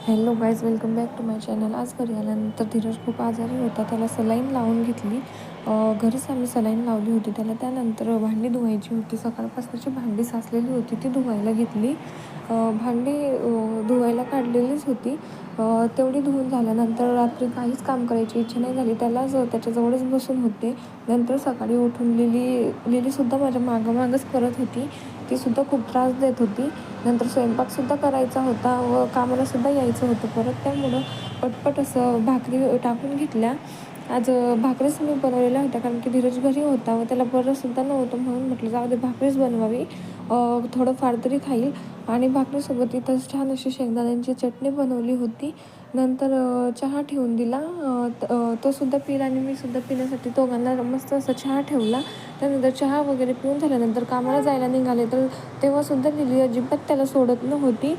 Hello guys, welcome back to my channel. आज घरी आल्यानंतर धीरज खूप आजारी होता. त्याला सलाईन लावून घेतली. घरीच आम्ही सलाईन लावली होती त्याला. त्यानंतर भांडी धुवायची होती. सकाळपासूनची भांडी साचलेली होती ती धुवायला घेतली. भांडी धुवायला काढलेलीच होती. तेवढी धुवून झाल्यानंतर रात्री काहीच काम करायची इच्छा नाही झाली. त्यालाच त्याच्याजवळच बसून होते. नंतर सकाळी उठून लिलीसुद्धा माझ्या मागंच करत होती. तीसुद्धा खूप त्रास देत होती. नंतर स्वयंपाकसुद्धा करायचा होता व कामालासुद्धा यायचं होतं परत. त्यामुळं पटपट असं भाकरी टाकून घेतल्या. आज भाकरीच मी बनवलेल्या होत्या कारण की धीरज घरी होता व त्याला बरंसुद्धा नव्हतं, म्हणून म्हटलं जाऊ दे भाकरीच बनवावी, थोडंफार तरी खाईल. आणि भाकरीसोबत इथं छान अशी शेंगदाण्यांची चटणी बनवली होती. नंतर चहा ठेवून दिला. तोसुद्धा पिला आणि मीसुद्धा पिण्यासाठी दोघांना मस्त असा चहा ठेवला. त्यानंतर चहा वगैरे पिऊन झाल्यानंतर कामाला जायला निघाले तर तेव्हासुद्धा लिली अजिबात त्याला सोडत नव्हती.